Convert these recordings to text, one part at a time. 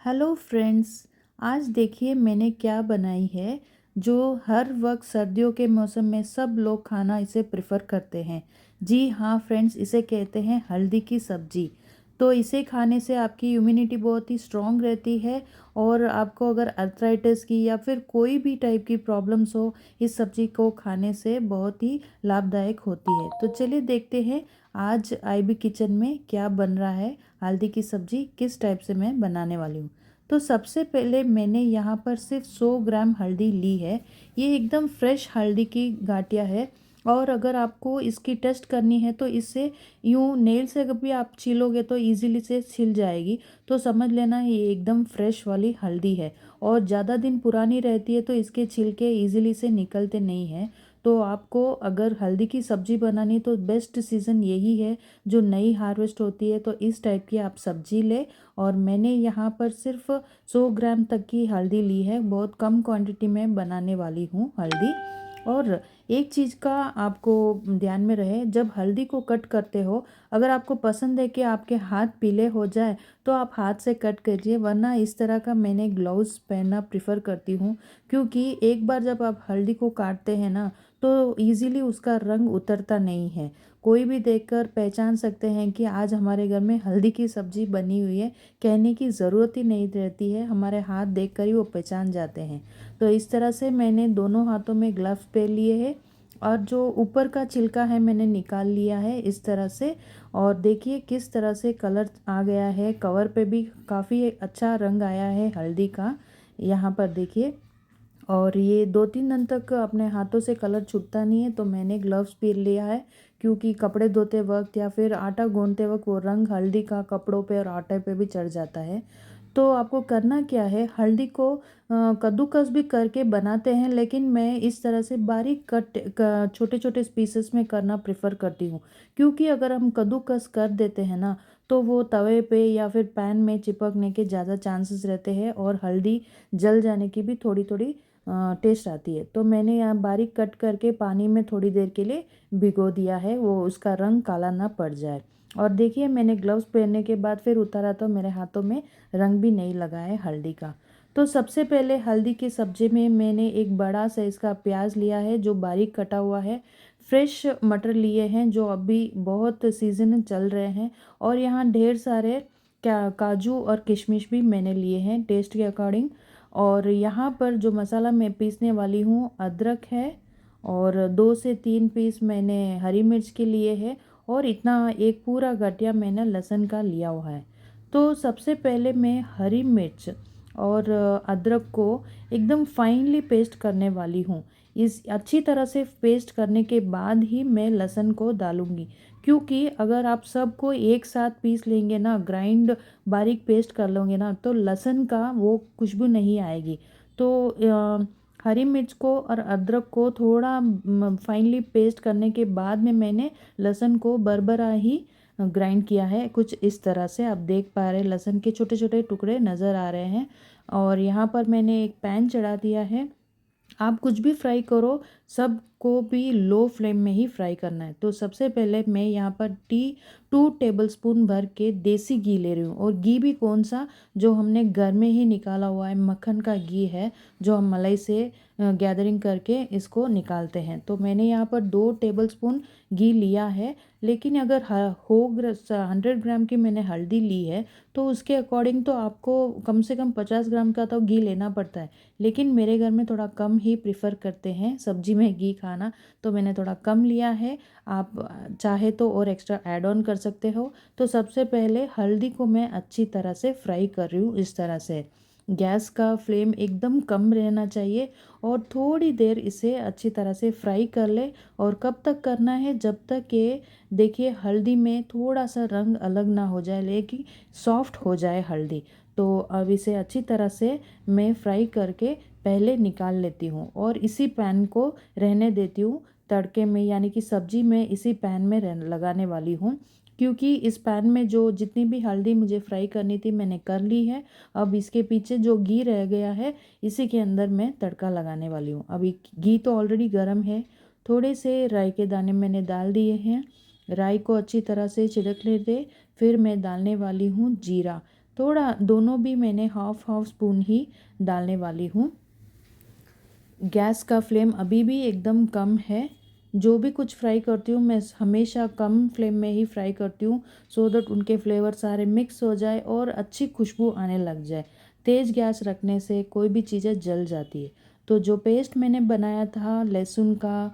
Hello friends. आज देखिए मैंने क्या बनाई है जो हर वक्त सर्दियों के मौसम में सब लोग खाना इसे प्रेफर करते हैं। जी हाँ फ्रेंड्स, इसे कहते हैं हल्दी की सब्जी। तो इसे खाने से आपकी इम्यूनिटी बहुत ही स्ट्रॉन्ग रहती है और आपको अगर अर्थराइटिस की या फिर कोई भी टाइप की प्रॉब्लम्स हो, इस सब्जी को खाने से बहुत ही लाभदायक होती है। तो चलिए देखते हैं आज आईबी किचन में क्या बन रहा है। हल्दी की सब्जी किस टाइप से मैं बनाने वाली हूँ। तो सबसे पहले मैंने यहाँ पर सिर्फ 100 ग्राम हल्दी ली है। ये एकदम फ्रेश हल्दी की गांठिया है और अगर आपको इसकी टेस्ट करनी है तो इससे यूँ नेल से कभी आप छीलोगे तो इजीली से छिल जाएगी। तो समझ लेना ये एकदम फ्रेश वाली हल्दी है और ज़्यादा दिन पुरानी रहती है तो इसके छिलके इजीली से निकलते नहीं हैं। तो आपको अगर हल्दी की सब्ज़ी बनानी तो बेस्ट सीज़न यही है जो नई हार्वेस्ट होती है। तो इस टाइप की आप सब्जी ले और मैंने यहाँ पर सिर्फ 100 ग्राम तक की हल्दी ली है। बहुत कम क्वांटिटी में बनाने वाली हूँ हल्दी। और एक चीज़ का आपको ध्यान में रहे, जब हल्दी को कट करते हो, अगर आपको पसंद है कि आपके हाथ पीले हो जाए तो आप हाथ से कट करिए, वरना इस तरह का मैंने ग्लव्स पहनना प्रिफर करती हूँ। क्योंकि एक बार जब आप हल्दी को काटते हैं ना तो इजीली उसका रंग उतरता नहीं है। कोई भी देखकर पहचान सकते हैं कि आज हमारे घर में हल्दी की सब्जी बनी हुई है। कहने की ज़रूरत ही नहीं रहती है, हमारे हाथ देखकर ही वो पहचान जाते हैं। तो इस तरह से मैंने दोनों हाथों में ग्लव्स पहन लिए हैं और जो ऊपर का छिलका है मैंने निकाल लिया है इस तरह से। और देखिए किस तरह से कलर आ गया है, कवर पे भी काफ़ी अच्छा रंग आया है हल्दी का। यहाँ पर देखिए, और ये 2-3 दिन तक अपने हाथों से कलर छूटता नहीं है। तो मैंने ग्लव्स पहन लिया है क्योंकि कपड़े धोते वक्त या फिर आटा गूंथते वक्त वो रंग हल्दी का कपड़ों पे और आटे पे भी चढ़ जाता है। तो आपको करना क्या है, हल्दी को कद्दूकस भी करके बनाते हैं, लेकिन मैं इस तरह से बारीक कट छोटे छोटे पीसेस में करना प्रेफर करती हूँ। क्योंकि अगर हम कद्दूकस कर देते हैं ना तो वो तवे पे या फिर पैन में चिपकने के ज़्यादा चांसेस रहते हैं और हल्दी जल जाने की भी थोड़ी थोड़ी टेस्ट आती है। तो मैंने यहाँ बारीक कट करके पानी में थोड़ी देर के लिए भिगो दिया है, वो उसका रंग काला ना पड़ जाए। और देखिए मैंने ग्लव्स पहनने के बाद फिर उतारा तो मेरे हाथों में रंग भी नहीं लगा है हल्दी का। तो सबसे पहले हल्दी की सब्जी में मैंने एक बड़ा साइज़ का प्याज लिया है जो बारीक कटा हुआ है। फ्रेश मटर लिए हैं जो अभी बहुत सीजन चल रहे हैं। और यहाँ ढेर सारे क्या काजू और किशमिश भी मैंने लिए हैं टेस्ट के अकॉर्डिंग। और यहाँ पर जो मसाला मैं पीसने वाली हूँ, अदरक है और 2 से 3 पीस मैंने हरी मिर्च के लिए है और इतना एक पूरा गठिया मैंने लहसुन का लिया हुआ है। तो सबसे पहले मैं हरी मिर्च और अदरक को एकदम फाइनली पेस्ट करने वाली हूँ। इस अच्छी तरह से पेस्ट करने के बाद ही मैं लहसुन को डालूँगी। क्योंकि अगर आप सबको एक साथ पीस लेंगे ना, ग्राइंड बारीक पेस्ट कर लोगे ना, तो लहसुन का वो खुशबू नहीं आएगी। तो हरी मिर्च को और अदरक को थोड़ा फाइनली पेस्ट करने के बाद में मैंने लहसुन को बरबरा ही ग्राइंड किया है। कुछ इस तरह से आप देख पा रहे हैं, लहसुन के छोटे छोटे टुकड़े नज़र आ रहे हैं। और यहाँ पर मैंने एक पैन चढ़ा दिया है। आप कुछ भी फ्राई करो, सबको भी लो फ्लेम में ही फ्राई करना है। तो सबसे पहले मैं यहाँ पर 2 टेबलस्पून भर के देसी घी ले रही हूँ। और घी भी कौन सा, जो हमने घर में ही निकाला हुआ है, मक्खन का घी है जो हम मलाई से गैदरिंग करके इसको निकालते हैं। तो मैंने यहाँ पर 2 टेबलस्पून घी लिया है। लेकिन अगर 100 ग्राम की मैंने हल्दी ली है तो उसके अकॉर्डिंग तो आपको कम से कम 50 ग्राम का तो घी लेना पड़ता है। लेकिन मेरे घर में थोड़ा कम ही प्रिफर करते हैं सब्जी में घी खाना, तो मैंने थोड़ा कम लिया है। आप चाहे तो और एक्स्ट्रा ऐड ऑन कर सकते हो। तो सबसे पहले हल्दी को मैं अच्छी तरह से फ्राई कर रही हूँ इस तरह से। गैस का फ्लेम एकदम कम रहना चाहिए और थोड़ी देर इसे अच्छी तरह से फ्राई कर ले। और कब तक करना है, जब तक ये देखिए हल्दी में थोड़ा सा रंग अलग ना हो जाए, लेकिन सॉफ्ट हो जाए हल्दी। तो अब इसे अच्छी तरह से मैं फ्राई करके पहले निकाल लेती हूँ और इसी पैन को रहने देती हूँ तड़के में, यानी कि सब्जी में इसी पैन में लगाने वाली हूँ। क्योंकि इस पैन में जो जितनी भी हल्दी मुझे फ्राई करनी थी मैंने कर ली है। अब इसके पीछे जो घी रह गया है इसी के अंदर मैं तड़का लगाने वाली हूँ। अभी घी तो ऑलरेडी गर्म है। थोड़े से राई के दाने मैंने डाल दिए हैं। राई को अच्छी तरह से छिड़क लेते, फिर मैं डालने वाली हूँ जीरा। थोड़ा दोनों भी मैंने हाफ हाफ स्पून ही डालने वाली हूँ। गैस का फ्लेम अभी भी एकदम कम है। जो भी कुछ फ्राई करती हूँ मैं हमेशा कम फ्लेम में ही फ्राई करती हूँ, सो दैट उनके फ्लेवर सारे मिक्स हो जाए और अच्छी खुशबू आने लग जाए। तेज़ गैस रखने से कोई भी चीज़ें जल जाती है। तो जो पेस्ट मैंने बनाया था लहसुन का,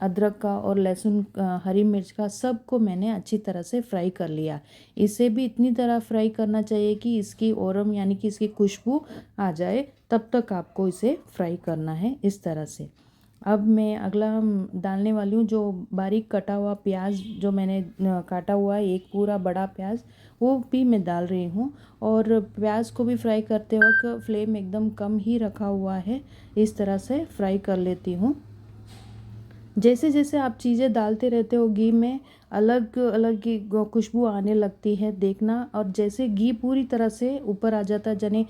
अदरक का और लहसुन हरी मिर्च का, सबको मैंने अच्छी तरह से फ्राई कर लिया। इसे भी इतनी तरह फ्राई करना चाहिए कि इसकी ओरम यानी कि इसकी खुशबू आ जाए, तब तक आपको इसे फ्राई करना है इस तरह से। अब मैं अगला डालने वाली हूँ जो बारीक कटा हुआ प्याज, जो मैंने काटा हुआ है एक पूरा बड़ा प्याज, वो भी मैं डाल रही हूँ। और प्याज को भी फ्राई करते वक्त फ्लेम एकदम कम ही रखा हुआ है, इस तरह से फ्राई कर लेती हूँ। जैसे जैसे आप चीज़ें डालते रहते हो घी में, अलग अलग की खुशबू आने लगती है, देखना। और जैसे घी पूरी तरह से ऊपर आ जाता है, यानी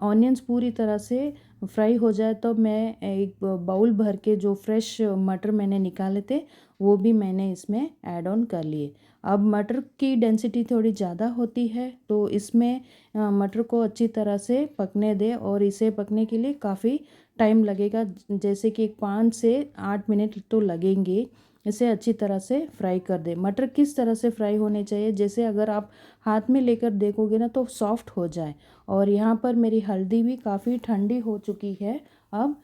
ऑनियंस पूरी तरह से फ्राई हो जाए, तो मैं एक बाउल भर के जो फ्रेश मटर मैंने निकाले थे वो भी मैंने इसमें ऐड ऑन कर लिए। अब मटर की डेंसिटी थोड़ी ज़्यादा होती है, तो इसमें मटर को अच्छी तरह से पकने दें, और इसे पकने के लिए काफ़ी टाइम लगेगा, जैसे कि 5 से 8 मिनट तो लगेंगे। इसे अच्छी तरह से फ्राई कर दें। मटर किस तरह से फ्राई होने चाहिए, जैसे अगर आप हाथ में लेकर देखोगे ना तो सॉफ्ट हो जाए। और यहाँ पर मेरी हल्दी भी काफ़ी ठंडी हो चुकी है। अब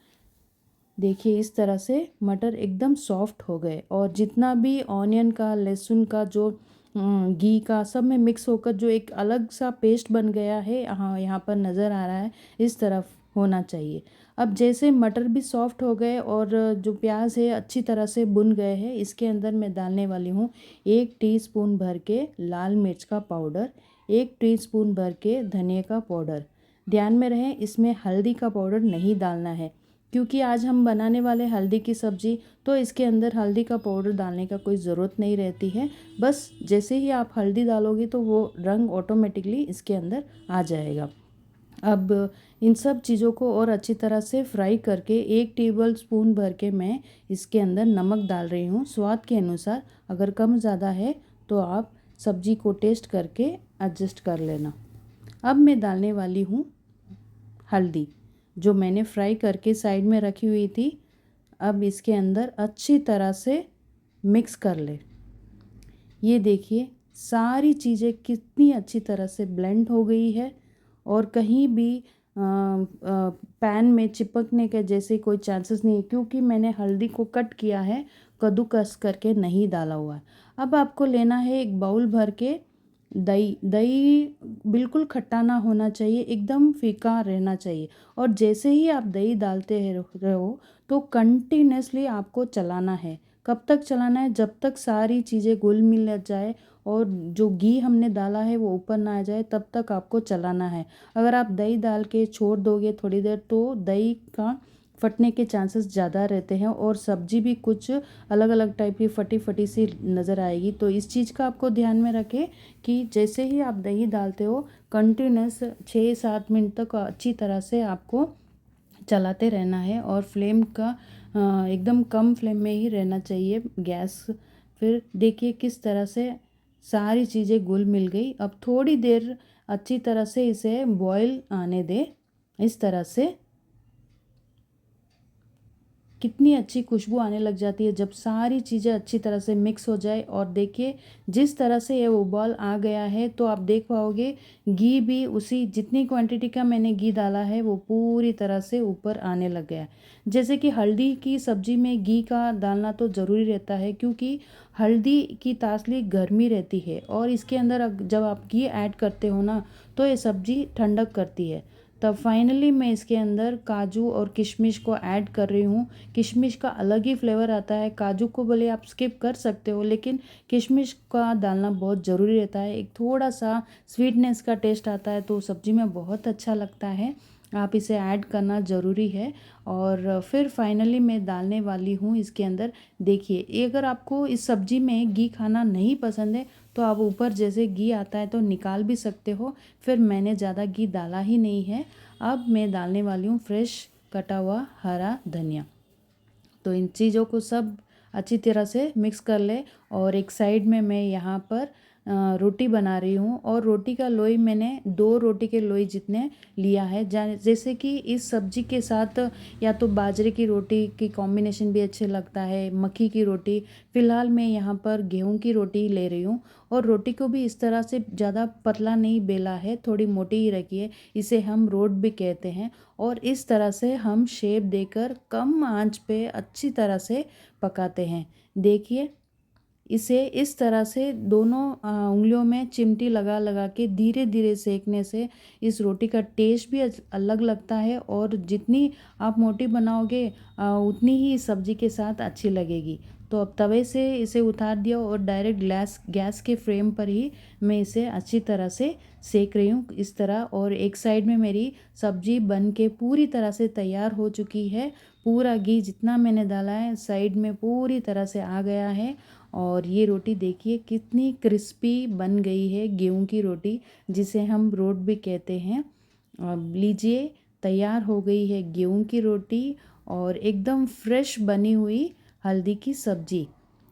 देखिए इस तरह से मटर एकदम सॉफ्ट हो गए, और जितना भी ऑनियन का, लहसुन का, जो घी का, सब में मिक्स होकर जो एक अलग सा पेस्ट बन गया है, हाँ यहाँ पर नज़र आ रहा है, इस तरफ होना चाहिए। अब जैसे मटर भी सॉफ्ट हो गए और जो प्याज है अच्छी तरह से भुन गए हैं, इसके अंदर मैं डालने वाली हूँ 1 टीस्पून भर के लाल मिर्च का पाउडर, 1 टीस्पून भर के धनिया का पाउडर। ध्यान में रहे इसमें हल्दी का पाउडर नहीं डालना है, क्योंकि आज हम बनाने वाले हल्दी की सब्ज़ी, तो इसके अंदर हल्दी का पाउडर डालने का कोई ज़रूरत नहीं रहती है। बस जैसे ही आप हल्दी डालोगे तो वो रंग ऑटोमेटिकली इसके अंदर आ जाएगा। अब इन सब चीज़ों को और अच्छी तरह से फ्राई करके 1 टेबल स्पून भर के मैं इसके अंदर नमक डाल रही हूँ, स्वाद के अनुसार। अगर कम ज़्यादा है तो आप सब्ज़ी को टेस्ट करके एडजस्ट कर लेना। अब मैं डालने वाली हूँ हल्दी, जो मैंने फ्राई करके साइड में रखी हुई थी। अब इसके अंदर अच्छी तरह से मिक्स कर ले। ये देखिए सारी चीज़ें कितनी अच्छी तरह से ब्लेंड हो गई है, और कहीं भी पैन में चिपकने के जैसे कोई चांसेस नहीं है, क्योंकि मैंने हल्दी को कट किया है, कद्दूकस करके नहीं डाला हुआ है। अब आपको लेना है एक बाउल भर के दही। दही बिल्कुल खट्टा ना होना चाहिए, एकदम फीका रहना चाहिए। और जैसे ही आप दही डालते रहो तो कंटिन्यूसली आपको चलाना है। कब तक चलाना है? जब तक सारी चीज़ें घुल मिल जाए और जो घी हमने डाला है वो ऊपर ना आ जाए, तब तक आपको चलाना है। अगर आप दही डाल के छोड़ दोगे थोड़ी देर, तो दही का फटने के चांसेस ज़्यादा रहते हैं, और सब्जी भी कुछ अलग अलग टाइप की फटी फटी सी नज़र आएगी। तो इस चीज़ का आपको ध्यान में रखें कि जैसे ही आप दही डालते हो, कंटिन्यूस 6-7 मिनट तक अच्छी तरह से आपको चलाते रहना है, और फ्लेम का एकदम कम फ्लेम में ही रहना चाहिए गैस। फिर देखिए किस तरह से सारी चीज़ें घुल मिल गई। अब थोड़ी देर अच्छी तरह से इसे बॉईल आने दें। इस तरह से कितनी अच्छी खुशबू आने लग जाती है जब सारी चीज़ें अच्छी तरह से मिक्स हो जाए। और देखिए जिस तरह से ये उबाल आ गया है, तो आप देख पाओगे घी भी उसी जितनी क्वांटिटी का मैंने घी डाला है वो पूरी तरह से ऊपर आने लग गया है। जैसे कि हल्दी की सब्ज़ी में घी का डालना तो ज़रूरी रहता है, क्योंकि हल्दी की तासीर गर्मी रहती है, और इसके अंदर जब आप घी ऐड करते हो ना, तो ये सब्ज़ी ठंडक करती है। तब फाइनली मैं इसके अंदर काजू और किशमिश को ऐड कर रही हूँ। किशमिश का अलग ही फ्लेवर आता है, काजू को भले आप स्किप कर सकते हो, लेकिन किशमिश का डालना बहुत ज़रूरी रहता है। एक थोड़ा सा स्वीटनेस का टेस्ट आता है, तो सब्ज़ी में बहुत अच्छा लगता है। आप इसे ऐड करना ज़रूरी है। और फिर फाइनली मैं डालने वाली हूँ इसके अंदर। देखिए अगर आपको इस सब्ज़ी में घी खाना नहीं पसंद है, तो आप ऊपर जैसे घी आता है तो निकाल भी सकते हो। फिर मैंने ज़्यादा घी डाला ही नहीं है। अब मैं डालने वाली हूँ फ्रेश कटा हुआ हरा धनिया। तो इन चीज़ों को सब अच्छी तरह से मिक्स कर ले, और एक साइड में मैं यहाँ पर रोटी बना रही हूँ और रोटी का लोई मैंने 2 रोटी के लोई जितने लिया है। जैसे कि इस सब्जी के साथ या तो बाजरे की रोटी की कॉम्बिनेशन भी अच्छे लगता है, मक्की की रोटी। फ़िलहाल मैं यहाँ पर गेहूं की रोटी ले रही हूँ और रोटी को भी इस तरह से ज़्यादा पतला नहीं बेला है, थोड़ी मोटी ही रखी है। इसे हम रोट भी कहते हैं और इस तरह से हम शेप देकर कम आंच पे अच्छी तरह से पकाते हैं। देखिए, इसे इस तरह से दोनों उंगलियों में चिमटी लगा लगा के धीरे धीरे सेकने से इस रोटी का टेस्ट भी अलग लगता है और जितनी आप मोटी बनाओगे उतनी ही सब्जी के साथ अच्छी लगेगी। तो अब तवे से इसे उतार दिया और डायरेक्ट गैस के फ्लेम पर ही मैं इसे अच्छी तरह से सेक रही हूँ इस तरह। और एक साइड में मेरी सब्जी बन के पूरी तरह से तैयार हो चुकी है। पूरा घी जितना मैंने डाला है साइड में पूरी तरह से आ गया है और ये रोटी देखिए कितनी क्रिस्पी बन गई है, गेहूं की रोटी जिसे हम रोट भी कहते हैं। अब लीजिए, तैयार हो गई है गेहूं की रोटी और एकदम फ्रेश बनी हुई हल्दी की सब्जी।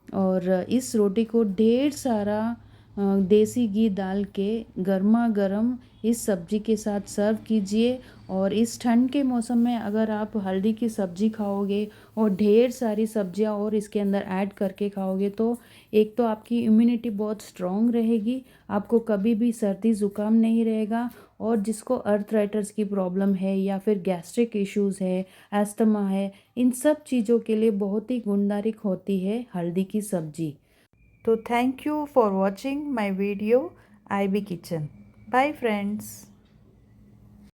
और इस रोटी को ढेर सारा देसी घी डाल के गर्मा गर्म इस सब्जी के साथ सर्व कीजिए। और इस ठंड के मौसम में अगर आप हल्दी की सब्जी खाओगे और ढेर सारी सब्जियां और इसके अंदर ऐड करके खाओगे तो एक तो आपकी इम्यूनिटी बहुत स्ट्रॉन्ग रहेगी, आपको कभी भी सर्दी ज़ुकाम नहीं रहेगा। और जिसको अर्थराइटर्स की प्रॉब्लम है या फिर गैस्ट्रिक इश्यूज़ है, एस्थमा है, इन सब चीज़ों के लिए बहुत ही गुणकारिक होती है हल्दी की सब्जी। तो thank you for watching my video IB kitchen. Bye friends.